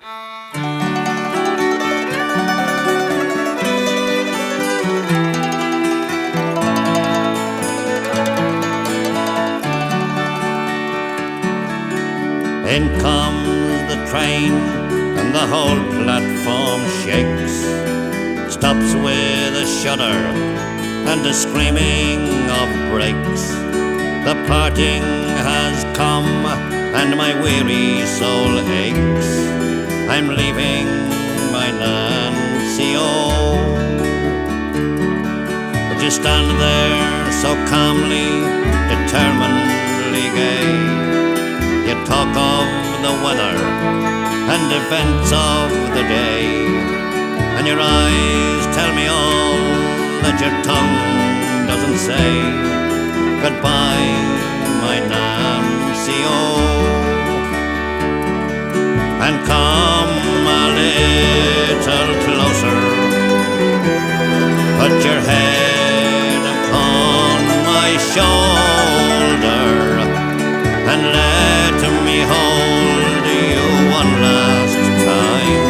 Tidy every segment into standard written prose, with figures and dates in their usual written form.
In comes the train and the whole platform shakes, stops with a shudder and a screaming of brakes. The parting has come and my weary soul aches. I'm leaving my Nancy, oh. But you stand there so calmly, determinedly gay. You talk of the weather and events of the day, and your eyes tell me all that your tongue doesn't say. Goodbye, my Nancy, oh. And come a little closer, put your head upon my shoulder, and let me hold you one last time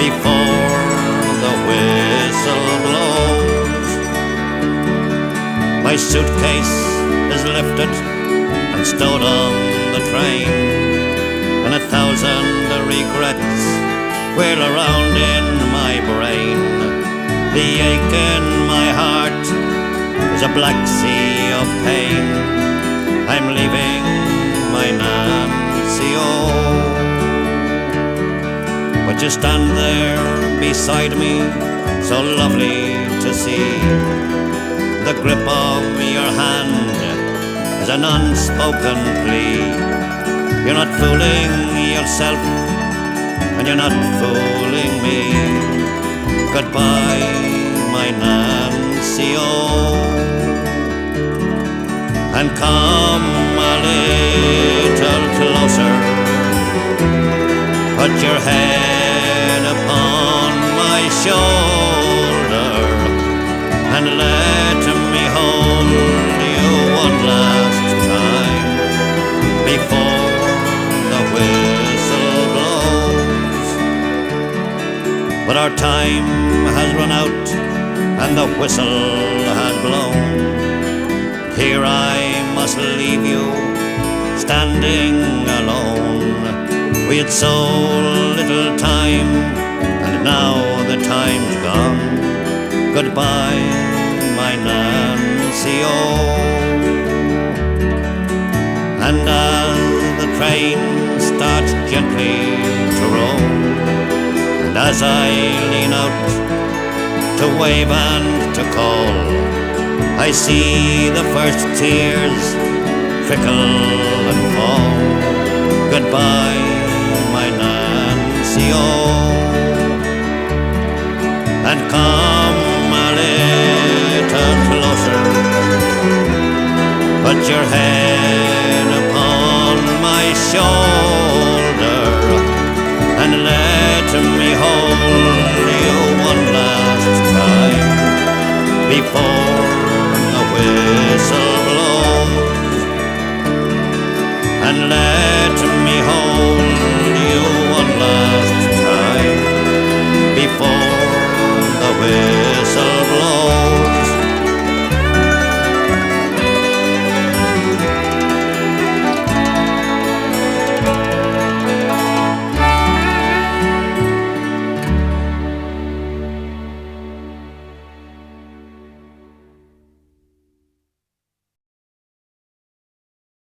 before the whistle blows. My suitcase is lifted and stowed on the train, and 1,000 regrets whirl around in my brain. The ache in my heart is a black sea of pain. I'm leaving my Nancy, oh. But you stand there beside me, so lovely to see. The grip of your hand is an unspoken plea. You're not fooling yourself, and you're not fooling me. Goodbye, my Nancy, oh. And come a little closer, put your head upon my shoulder, and let me hold you one last time before the whistle blows. But our time has run out and the whistle has blown. Here I must leave you, standing alone. We had so little time, and now the time's gone. Goodbye, my Nancy, oh. And as the train starts gently to roll, and as I lean out to wave and to call, I see the first tears trickle and fall. Goodbye, my Nancy, oh. And come a little closer, put your head upon my shoulder,